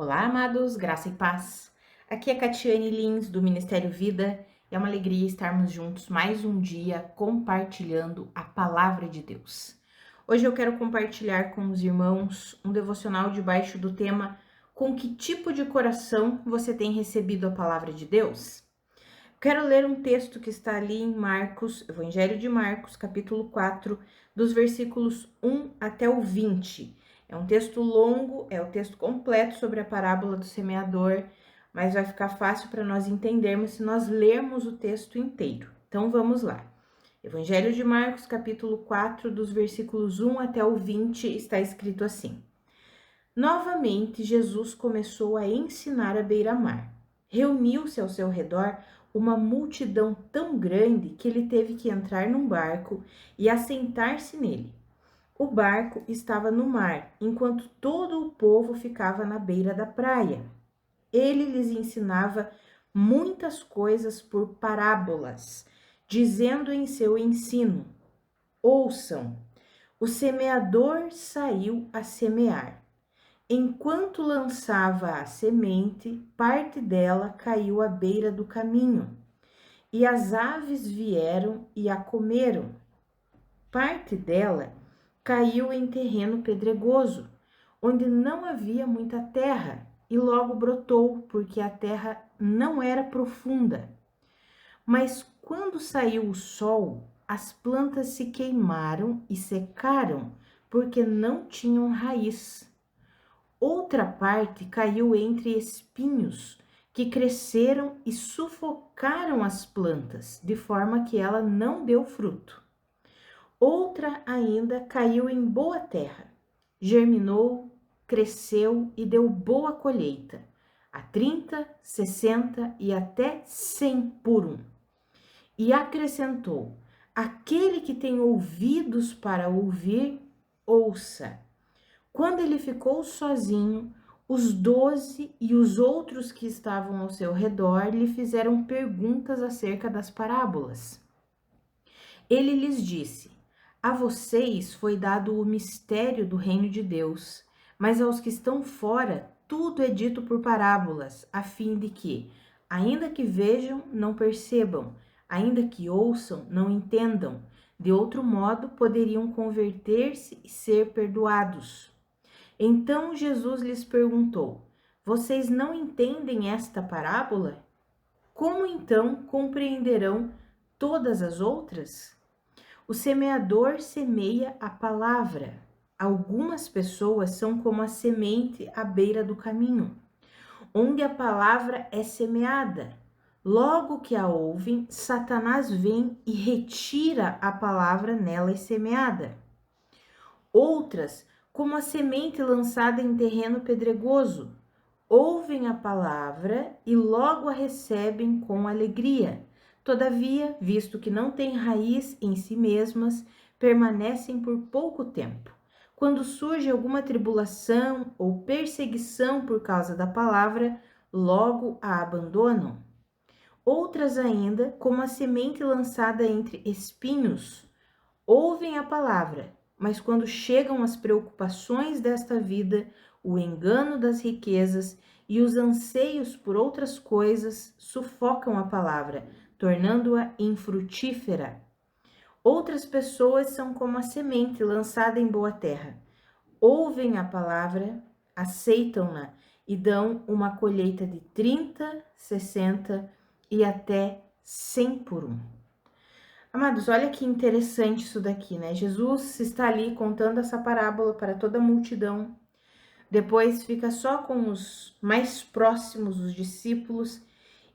Olá, amados, graça e paz. Aqui é Catiane Lins, do Ministério Vida. É uma alegria estarmos juntos mais um dia compartilhando a palavra de Deus. Hoje eu quero compartilhar com os irmãos um devocional debaixo do tema: com que tipo de coração você tem recebido a palavra de Deus? Quero ler um texto que está ali em Marcos, Evangelho de Marcos, capítulo 4, dos versículos 1 até o 20. É um texto longo, é o texto completo sobre a parábola do semeador, mas vai ficar fácil para nós entendermos se nós lermos o texto inteiro. Então vamos lá. Evangelho de Marcos, capítulo 4, dos versículos 1 até o 20, está escrito assim: Novamente, Jesus começou a ensinar à beira-mar. Reuniu-se ao seu redor uma multidão tão grande que ele teve que entrar num barco e assentar-se nele. O barco estava no mar, enquanto todo o povo ficava na beira da praia. Ele lhes ensinava muitas coisas por parábolas, dizendo em seu ensino: Ouçam, o semeador saiu a semear. Enquanto lançava a semente, parte dela caiu à beira do caminho, e as aves vieram e a comeram. Parte dela caiu em terreno pedregoso, onde não havia muita terra, e logo brotou, porque a terra não era profunda. Mas quando saiu o sol, as plantas se queimaram e secaram, porque não tinham raiz. Outra parte caiu entre espinhos, que cresceram e sufocaram as plantas, de forma que ela não deu fruto. Outra ainda caiu em boa terra, germinou, cresceu e deu boa colheita, a 30, 60 e até 100 por um. E acrescentou: aquele que tem ouvidos para ouvir, ouça. Quando ele ficou sozinho, os 12 e os outros que estavam ao seu redor lhe fizeram perguntas acerca das parábolas. Ele lhes disse: A vocês foi dado o mistério do reino de Deus, mas aos que estão fora, tudo é dito por parábolas, a fim de que, ainda que vejam, não percebam, ainda que ouçam, não entendam. De outro modo, poderiam converter-se e ser perdoados. Então Jesus lhes perguntou: Vocês não entendem esta parábola? Como então compreenderão todas as outras? O semeador semeia a palavra. Algumas pessoas são como a semente à beira do caminho, onde a palavra é semeada. Logo que a ouvem, Satanás vem e retira a palavra nelas semeada. Outras, como a semente lançada em terreno pedregoso, ouvem a palavra e logo a recebem com alegria. Todavia, visto que não têm raiz em si mesmas, permanecem por pouco tempo. Quando surge alguma tribulação ou perseguição por causa da palavra, logo a abandonam. Outras ainda, como a semente lançada entre espinhos, ouvem a palavra, mas quando chegam as preocupações desta vida, o engano das riquezas e os anseios por outras coisas sufocam a palavra, tornando-a infrutífera. Outras pessoas são como a semente lançada em boa terra. Ouvem a palavra, aceitam-na e dão uma colheita de 30, 60 e até 100 por um. Amados, olha que interessante isso daqui, né? Jesus está ali contando essa parábola para toda a multidão. Depois fica só com os mais próximos, os discípulos,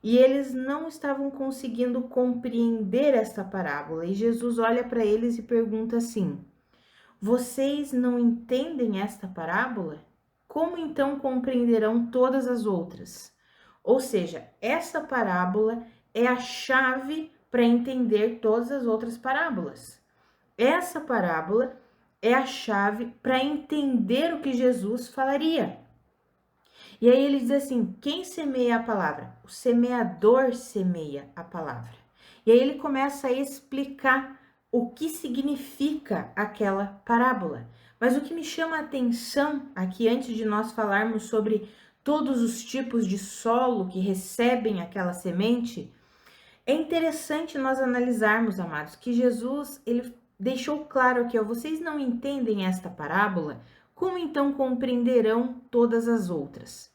e eles não estavam conseguindo compreender essa parábola. E Jesus olha para eles e pergunta assim: Vocês não entendem esta parábola? Como então compreenderão todas as outras? Ou seja, essa parábola é a chave para entender todas as outras parábolas. Essa parábola é a chave para entender o que Jesus falaria. E aí ele diz assim: quem semeia a palavra? O semeador semeia a palavra. E aí ele começa a explicar o que significa aquela parábola. Mas o que me chama a atenção aqui, antes de nós falarmos sobre todos os tipos de solo que recebem aquela semente, é interessante nós analisarmos, amados, que Jesus, ele deixou claro aqui, ó, vocês não entendem esta parábola, como então compreenderão todas as outras?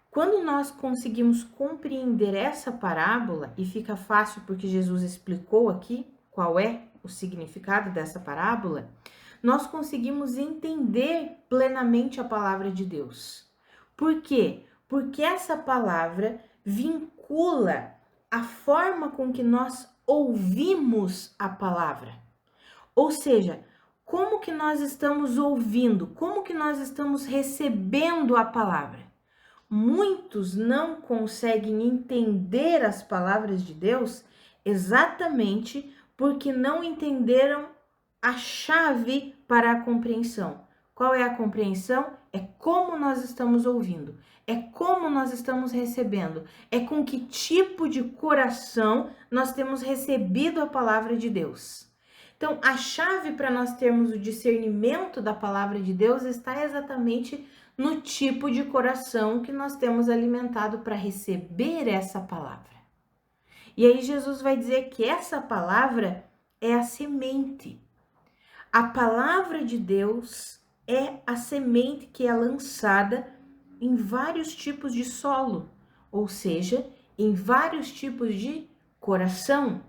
Quando nós conseguimos compreender essa parábola, e fica fácil porque Jesus explicou aqui qual é o significado dessa parábola, nós conseguimos entender plenamente a palavra de Deus. Por quê? Porque essa palavra vincula a forma com que nós ouvimos a palavra. Ou seja, como que nós estamos ouvindo, como que nós estamos recebendo a palavra. Muitos não conseguem entender as palavras de Deus exatamente porque não entenderam a chave para a compreensão. Qual é a compreensão? É como nós estamos ouvindo, é como nós estamos recebendo, é com que tipo de coração nós temos recebido a palavra de Deus. Então, a chave para nós termos o discernimento da palavra de Deus está exatamente no tipo de coração que nós temos alimentado para receber essa palavra. E aí Jesus vai dizer que essa palavra é a semente. A palavra de Deus é a semente que é lançada em vários tipos de solo, ou seja, em vários tipos de coração.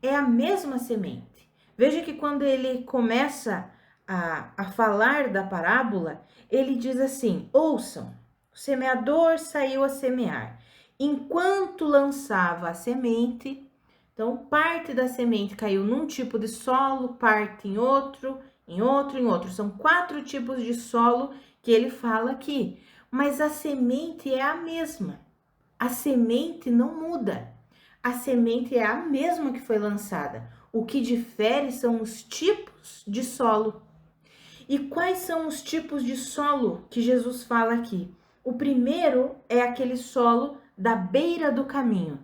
É a mesma semente. Veja que quando ele começa a falar da parábola, ele diz assim: ouçam, o semeador saiu a semear. Enquanto lançava a semente, então parte da semente caiu num tipo de solo, parte em outro, em outro, em outro. São 4 tipos de solo que ele fala aqui, mas a semente é a mesma. A semente não muda. A semente é a mesma que foi lançada. O que difere são os tipos de solo. E quais são os tipos de solo que Jesus fala aqui? O primeiro é aquele solo da beira do caminho.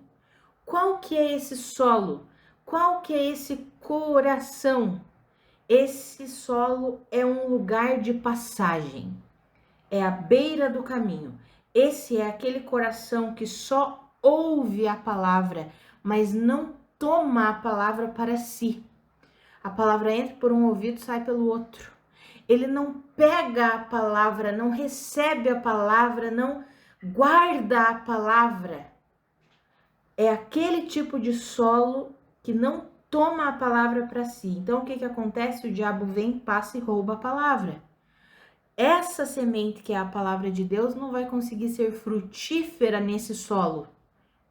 Qual que é esse solo? Qual que é esse coração? Esse solo é um lugar de passagem. É a beira do caminho. Esse é aquele coração que só ouve a palavra, mas não toma a palavra para si. A palavra entra por um ouvido e sai pelo outro. Ele não pega a palavra, não recebe a palavra, não guarda a palavra. É aquele tipo de solo que não toma a palavra para si. Então, o que acontece? O diabo vem, passa e rouba a palavra. Essa semente, que é a palavra de Deus, não vai conseguir ser frutífera nesse solo.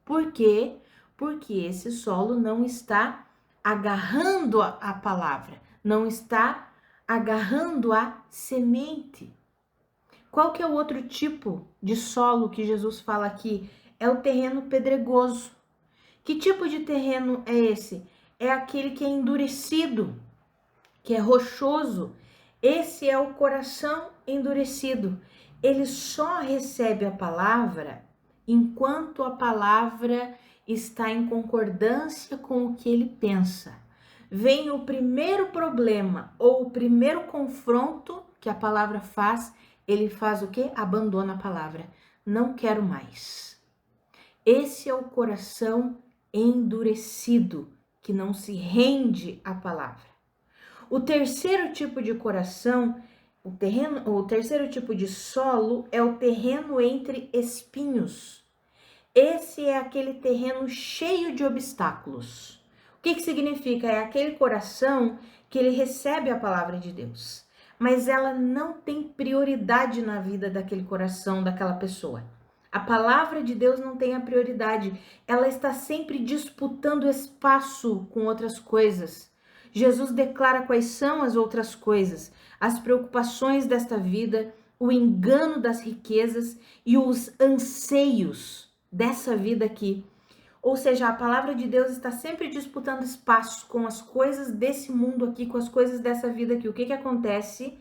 Por quê? Porque esse solo não está agarrando a palavra, não está agarrando a semente. Qual que é o outro tipo de solo que Jesus fala aqui? É o terreno pedregoso. Que tipo de terreno é esse? É aquele que é endurecido, que é rochoso. Esse é o coração endurecido. Ele só recebe a palavra enquanto a palavra está em concordância com o que ele pensa. Vem o primeiro problema ou o primeiro confronto que a palavra faz, ele faz o quê? Abandona a palavra. Não quero mais. Esse é o coração endurecido, que não se rende à palavra. O terceiro tipo de coração, o terceiro tipo de solo é o terreno entre espinhos. Esse é aquele terreno cheio de obstáculos. O que significa? É aquele coração que ele recebe a palavra de Deus, mas ela não tem prioridade na vida daquele coração, daquela pessoa. A palavra de Deus não tem a prioridade, ela está sempre disputando espaço com outras coisas. Jesus declara quais são as outras coisas, as preocupações desta vida, o engano das riquezas e os anseios dessa vida aqui. Ou seja, a palavra de Deus está sempre disputando espaço com as coisas desse mundo aqui, com as coisas dessa vida aqui. O que acontece?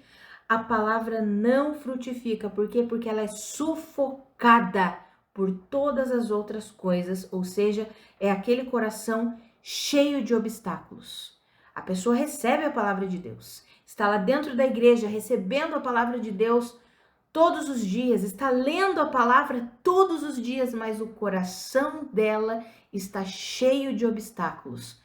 A palavra não frutifica. Por quê? Porque ela é sufocada por todas as outras coisas. Ou seja, é aquele coração cheio de obstáculos. A pessoa recebe a palavra de Deus, está lá dentro da igreja recebendo a palavra de Deus, todos os dias, está lendo a palavra todos os dias, mas o coração dela está cheio de obstáculos.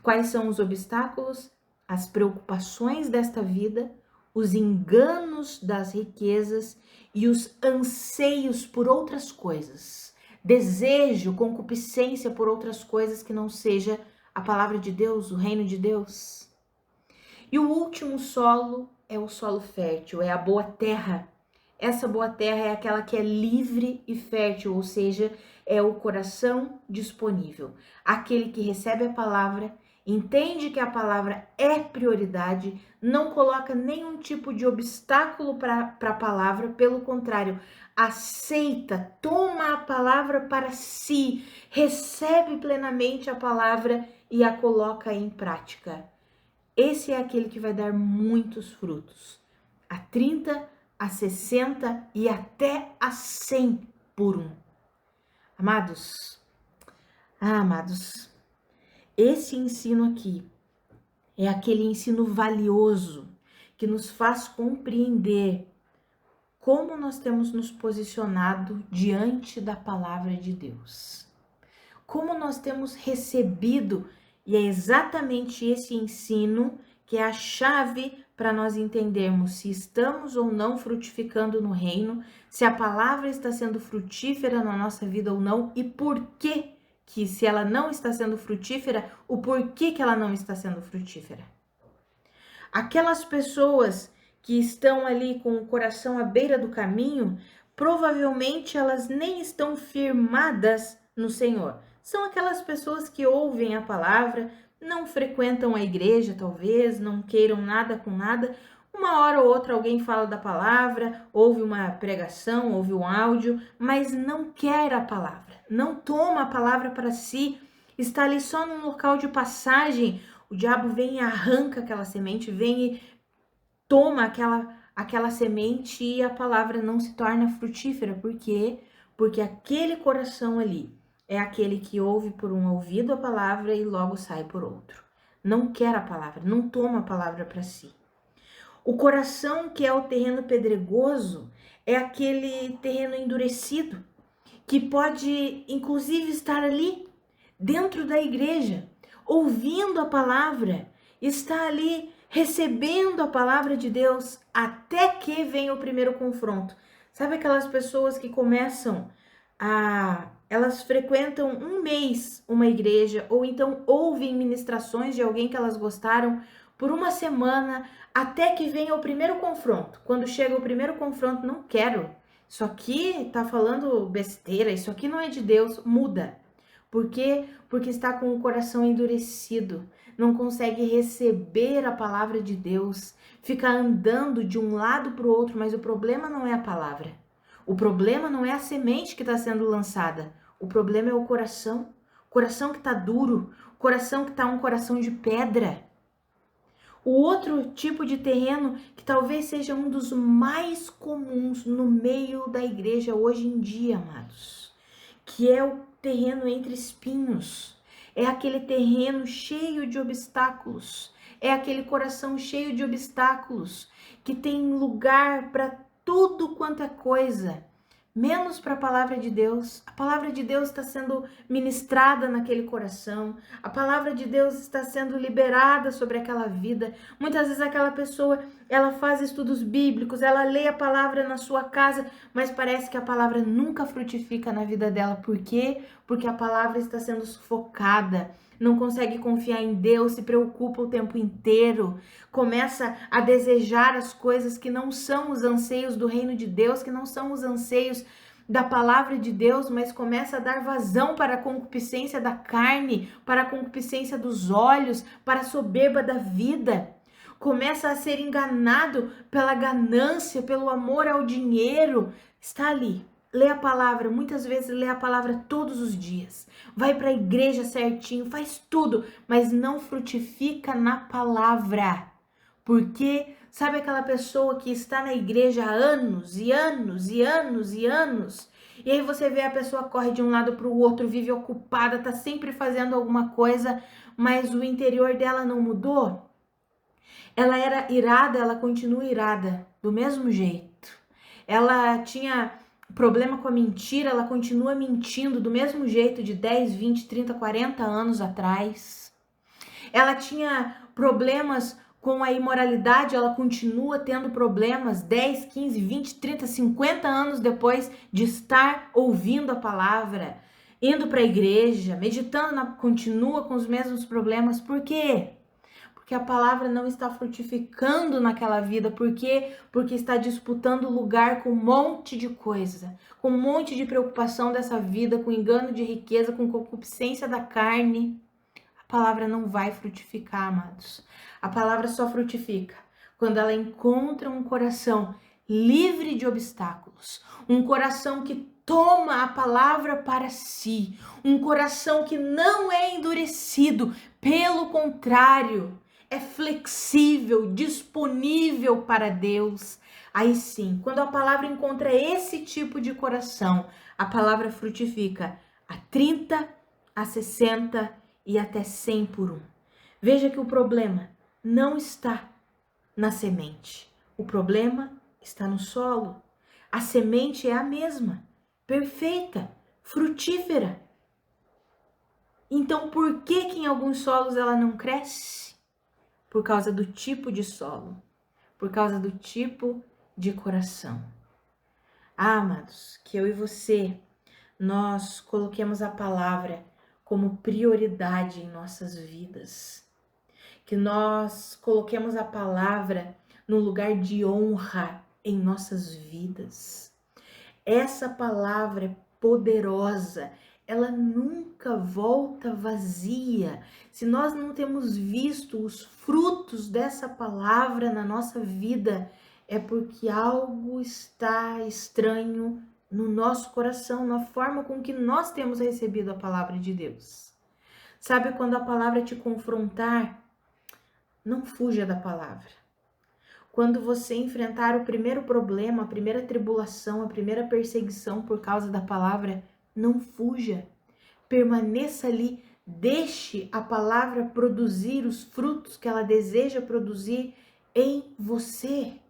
Quais são os obstáculos? As preocupações desta vida, os enganos das riquezas e os anseios por outras coisas. Desejo, concupiscência por outras coisas que não seja a palavra de Deus, o reino de Deus. E o último solo é o solo fértil, é a boa terra. Essa boa terra é aquela que é livre e fértil, ou seja, é o coração disponível. Aquele que recebe a palavra, entende que a palavra é prioridade, não coloca nenhum tipo de obstáculo para a palavra, pelo contrário, aceita, toma a palavra para si, recebe plenamente a palavra e a coloca em prática. Esse é aquele que vai dar muitos frutos, a 30, a 60 e até a 100 por um. Amados, esse ensino aqui é aquele ensino valioso que nos faz compreender como nós temos nos posicionado diante da palavra de Deus. Como nós temos recebido, e é exatamente esse ensino que é a chave para nós entendermos se estamos ou não frutificando no reino, se a palavra está sendo frutífera na nossa vida ou não, e por que se ela não está sendo frutífera, o porquê que ela não está sendo frutífera. Aquelas pessoas que estão ali com o coração à beira do caminho, provavelmente elas nem estão firmadas no Senhor. São aquelas pessoas que ouvem a palavra, não frequentam a igreja, talvez, não queiram nada com nada. Uma hora ou outra alguém fala da palavra, ouve uma pregação, ouve um áudio, mas não quer a palavra, não toma a palavra para si, está ali só num local de passagem. O diabo vem e arranca aquela semente, vem e toma aquela semente e a palavra não se torna frutífera. Por quê? Porque aquele coração ali é aquele que ouve por um ouvido a palavra e logo sai por outro. Não quer a palavra, não toma a palavra para si. O coração que é o terreno pedregoso é aquele terreno endurecido, que pode inclusive estar ali dentro da igreja, ouvindo a palavra, está ali recebendo a palavra de Deus, até que vem o primeiro confronto. Sabe aquelas pessoas que começam elas frequentam um mês uma igreja, ou então ouvem ministrações de alguém que elas gostaram por uma semana, até que venha o primeiro confronto. Quando chega o primeiro confronto, não quero. Isso aqui tá falando besteira, isso aqui não é de Deus, muda. Por quê? Porque está com o coração endurecido, não consegue receber a palavra de Deus, fica andando de um lado para o outro, mas o problema não é a palavra. O problema não é a semente que está sendo lançada, o problema é o coração que está duro, coração que está um coração de pedra. O outro tipo de terreno, que talvez seja um dos mais comuns no meio da igreja hoje em dia, amados, que é o terreno entre espinhos, é aquele terreno cheio de obstáculos, é aquele coração cheio de obstáculos, que tem lugar para tudo quanto é coisa, menos para a palavra de Deus. A palavra de Deus está sendo ministrada naquele coração, a palavra de Deus está sendo liberada sobre aquela vida. Muitas vezes aquela pessoa, ela faz estudos bíblicos, ela lê a palavra na sua casa, mas parece que a palavra nunca frutifica na vida dela. Por quê? Porque a palavra está sendo sufocada, não consegue confiar em Deus, se preocupa o tempo inteiro, começa a desejar as coisas que não são os anseios do reino de Deus, que não são os anseios da palavra de Deus, mas começa a dar vazão para a concupiscência da carne, para a concupiscência dos olhos, para a soberba da vida. Começa a ser enganado pela ganância, pelo amor ao dinheiro. Está ali. Lê a palavra, muitas vezes lê a palavra todos os dias, vai para a igreja certinho, faz tudo, mas não frutifica na palavra. Porque sabe aquela pessoa que está na igreja há anos e anos e anos e anos, e aí você vê a pessoa corre de um lado para o outro, vive ocupada, tá sempre fazendo alguma coisa, mas o interior dela não mudou? Ela era irada, ela continua irada, do mesmo jeito. ela tinha problema com a mentira, ela continua mentindo do mesmo jeito de 10, 20, 30, 40 anos atrás. Ela tinha problemas com a imoralidade, ela continua tendo problemas 10, 15, 20, 30, 50 anos depois de estar ouvindo a palavra, indo para a igreja, meditando, continua com os mesmos problemas. Por quê? Porque a palavra não está frutificando naquela vida. Por quê? Porque está disputando lugar com um monte de coisa, com um monte de preocupação dessa vida, com engano de riqueza, com concupiscência da carne. A palavra não vai frutificar, amados. A palavra só frutifica quando ela encontra um coração livre de obstáculos, um coração que toma a palavra para si, um coração que não é endurecido, pelo contrário, é flexível, disponível para Deus. Aí sim, quando a palavra encontra esse tipo de coração, a palavra frutifica a 30, a 60 e até 100 por um. Veja que o problema não está na semente. O problema está no solo. A semente é a mesma, perfeita, frutífera. Então, por que em alguns solos ela não cresce? Por causa do tipo de solo, por causa do tipo de coração. Ah, amados, que eu e você, nós coloquemos a palavra como prioridade em nossas vidas. Que nós coloquemos a palavra no lugar de honra em nossas vidas. Essa palavra é poderosa, ela nunca volta vazia. Se nós não temos visto os frutos dessa palavra na nossa vida, é porque algo está estranho no nosso coração, na forma com que nós temos recebido a palavra de Deus. Sabe, quando a palavra te confrontar, não fuja da palavra. Quando você enfrentar o primeiro problema, a primeira tribulação, a primeira perseguição por causa da palavra, não fuja. Permaneça ali, deixe a palavra produzir os frutos que ela deseja produzir em você.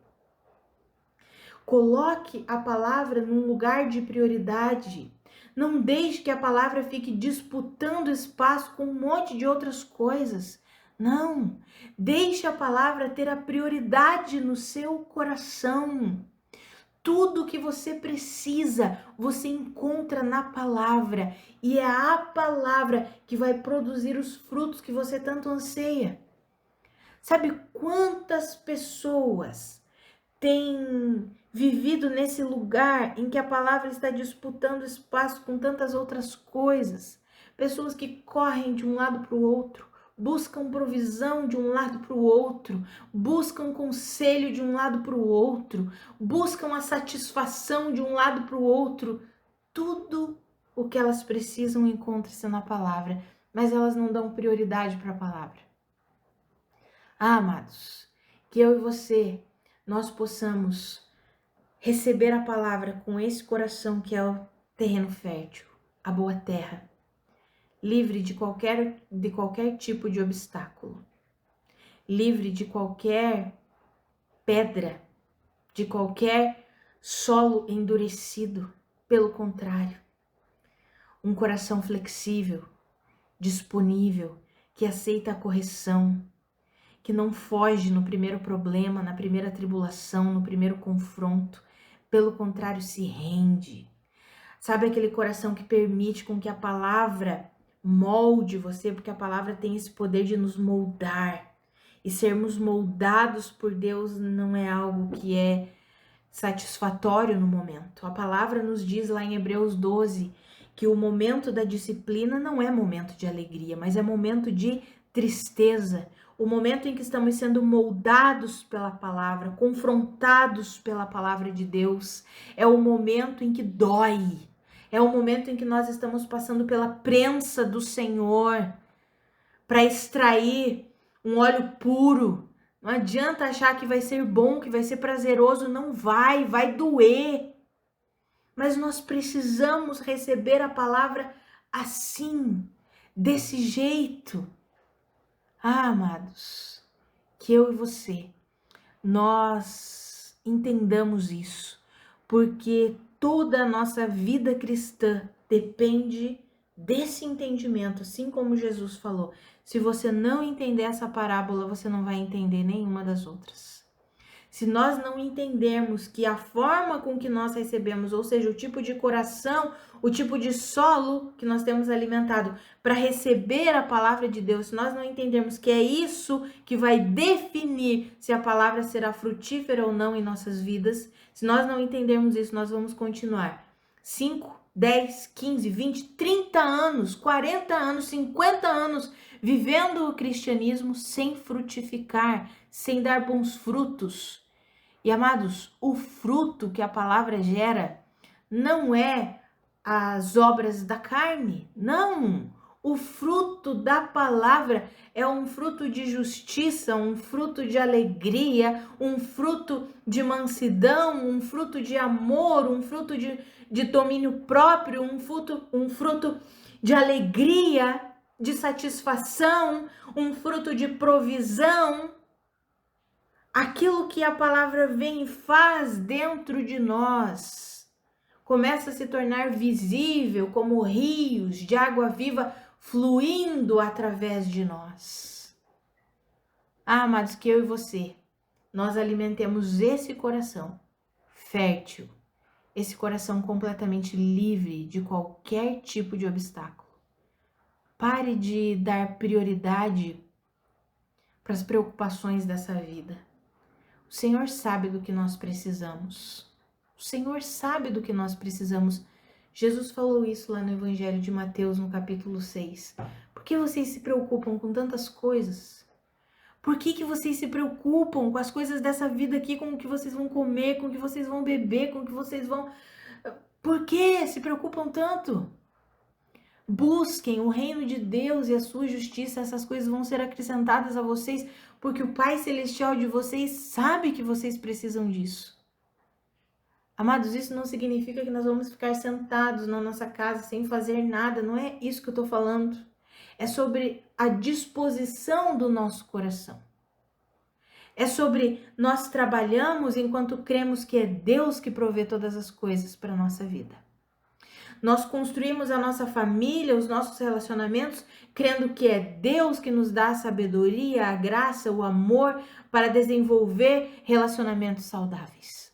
Coloque a palavra num lugar de prioridade. Não deixe que a palavra fique disputando espaço com um monte de outras coisas. Não, deixe a palavra ter a prioridade no seu coração. Tudo que você precisa, você encontra na palavra. E é a palavra que vai produzir os frutos que você tanto anseia. Sabe quantas pessoas têm vivido nesse lugar em que a palavra está disputando espaço com tantas outras coisas? Pessoas que correm de um lado para o outro, buscam provisão de um lado para o outro, buscam conselho de um lado para o outro, buscam a satisfação de um lado para o outro. Tudo o que elas precisam encontra-se na palavra, mas elas não dão prioridade para a palavra. Ah, amados, que eu e você, nós possamos receber a palavra com esse coração que é o terreno fértil, a boa terra, livre de qualquer tipo de obstáculo, livre de qualquer pedra, de qualquer solo endurecido. Pelo contrário, um coração flexível, disponível, que aceita a correção, que não foge no primeiro problema, na primeira tribulação, no primeiro confronto. Pelo contrário, se rende. Sabe aquele coração que permite com que a palavra molde você, porque a palavra tem esse poder de nos moldar. E sermos moldados por Deus não é algo que é satisfatório no momento. A palavra nos diz lá em Hebreus 12 que o momento da disciplina não é momento de alegria, mas é momento de tristeza. O momento em que estamos sendo moldados pela palavra, confrontados pela palavra de Deus, é o momento em que dói. É o momento em que nós estamos passando pela prensa do Senhor para extrair um óleo puro. Não adianta achar que vai ser bom, que vai ser prazeroso, não vai doer. Mas nós precisamos receber a palavra assim, desse jeito. Ah, amados, que eu e você, nós entendamos isso, porque toda a nossa vida cristã depende desse entendimento, assim como Jesus falou. Se você não entender essa parábola, você não vai entender nenhuma das outras. Se nós não entendermos que a forma com que nós recebemos, ou seja, o tipo de coração, o tipo de solo que nós temos alimentado para receber a palavra de Deus, se nós não entendermos que é isso que vai definir se a palavra será frutífera ou não em nossas vidas, se nós não entendermos isso, nós vamos continuar 5, 10, 15, 20, 30 anos, 40 anos, 50 anos vivendo o cristianismo sem frutificar, sem dar bons frutos. E amados, o fruto que a palavra gera não é as obras da carne, não. O fruto da palavra é um fruto de justiça, um fruto de alegria, um fruto de mansidão, um fruto de amor, um fruto de domínio próprio, um fruto de alegria, de satisfação, um fruto de provisão. Aquilo que a palavra vem e faz dentro de nós começa a se tornar visível como rios de água viva fluindo através de nós. Amados, que eu e você, nós alimentemos esse coração fértil, esse coração completamente livre de qualquer tipo de obstáculo. Pare de dar prioridade para as preocupações dessa vida. O Senhor sabe do que nós precisamos. O Senhor sabe do que nós precisamos. Jesus falou isso lá no Evangelho de Mateus, no capítulo 6. Por que vocês se preocupam com tantas coisas? Por que vocês se preocupam com as coisas dessa vida aqui, com o que vocês vão comer, com o que vocês vão beber, com o que vocês vão... Por que se preocupam tanto? Busquem o reino de Deus e a sua justiça, essas coisas vão ser acrescentadas a vocês, porque o Pai Celestial de vocês sabe que vocês precisam disso. Amados, isso não significa que nós vamos ficar sentados na nossa casa sem fazer nada, não é isso que eu estou falando. É sobre a disposição do nosso coração. É sobre nós trabalhamos enquanto cremos que é Deus que provê todas as coisas para a nossa vida. Nós construímos a nossa família, os nossos relacionamentos, crendo que é Deus que nos dá a sabedoria, a graça, o amor para desenvolver relacionamentos saudáveis.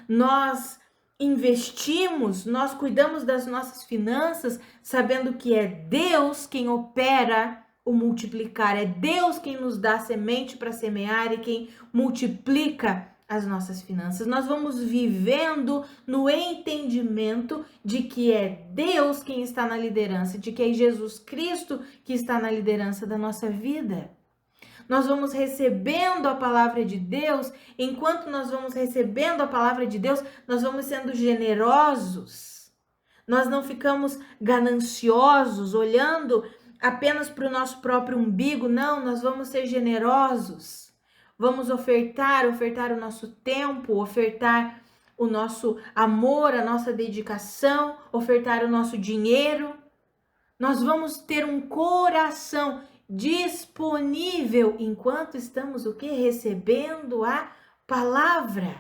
Nós investimos, nós cuidamos das nossas finanças, sabendo que é Deus quem opera o multiplicar, é Deus quem nos dá semente para semear e quem multiplica as nossas finanças. Nós vamos vivendo no entendimento de que é Deus quem está na liderança, de que é Jesus Cristo que está na liderança da nossa vida. Nós vamos recebendo a palavra de Deus, enquanto nós vamos recebendo a palavra de Deus, nós vamos sendo generosos. Nós não ficamos gananciosos, olhando apenas para o nosso próprio umbigo, não, nós vamos ser generosos. Vamos ofertar o nosso tempo, ofertar o nosso amor, a nossa dedicação, ofertar o nosso dinheiro. Nós vamos ter um coração disponível enquanto estamos o quê? Recebendo a palavra.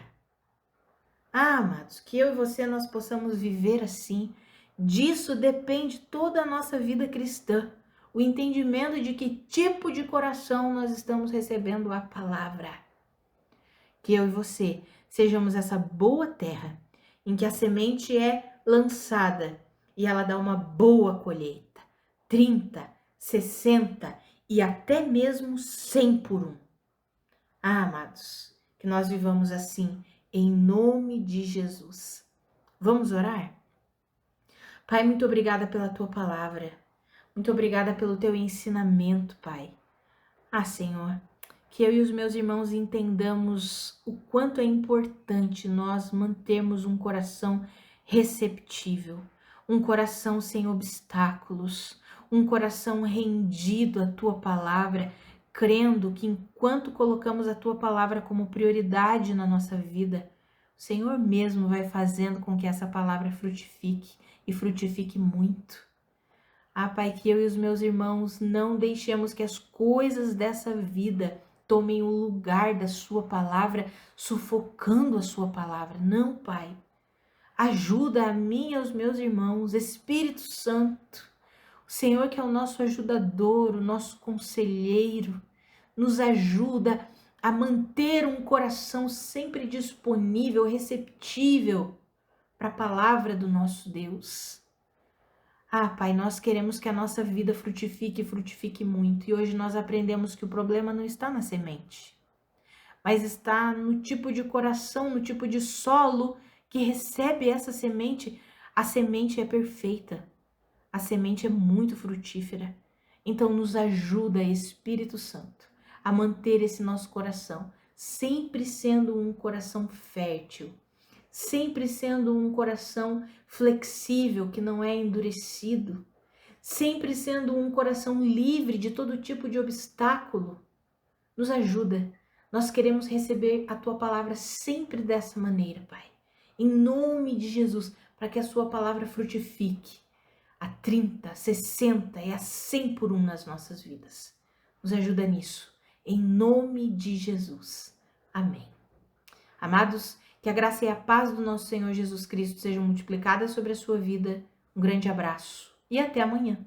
Amados, que eu e você nós possamos viver assim. Disso depende toda a nossa vida cristã. O entendimento de que tipo de coração nós estamos recebendo a palavra. Que eu e você sejamos essa boa terra em que a semente é lançada e ela dá uma boa colheita. 30, 60 e até mesmo 100 por um. Amados, que nós vivamos assim, em nome de Jesus. Vamos orar? Pai, muito obrigada pela tua palavra. Muito obrigada pelo teu ensinamento, Pai. Senhor, que eu e os meus irmãos entendamos o quanto é importante nós mantermos um coração receptível, um coração sem obstáculos, um coração rendido à tua palavra, crendo que enquanto colocamos a tua palavra como prioridade na nossa vida, o Senhor mesmo vai fazendo com que essa palavra frutifique e frutifique muito. Pai, que eu e os meus irmãos não deixemos que as coisas dessa vida tomem o lugar da sua palavra, sufocando a sua palavra. Não, Pai. Ajuda a mim e aos meus irmãos, Espírito Santo, o Senhor que é o nosso ajudador, o nosso conselheiro, nos ajuda a manter um coração sempre disponível, receptível para a palavra do nosso Deus. Ah, Pai, nós queremos que a nossa vida frutifique e frutifique muito. E hoje nós aprendemos que o problema não está na semente, mas está no tipo de coração, no tipo de solo que recebe essa semente. A semente é perfeita, a semente é muito frutífera. Então nos ajuda, Espírito Santo, a manter esse nosso coração sempre sendo um coração fértil, sempre sendo um coração flexível, que não é endurecido, sempre sendo um coração livre de todo tipo de obstáculo. Nos ajuda. Nós queremos receber a tua palavra sempre dessa maneira, Pai. Em nome de Jesus, para que a sua palavra frutifique a 30, a 60 e a 100 por um nas nossas vidas. Nos ajuda nisso. Em nome de Jesus. Amém. Amados, que a graça e a paz do nosso Senhor Jesus Cristo sejam multiplicadas sobre a sua vida. Um grande abraço e até amanhã.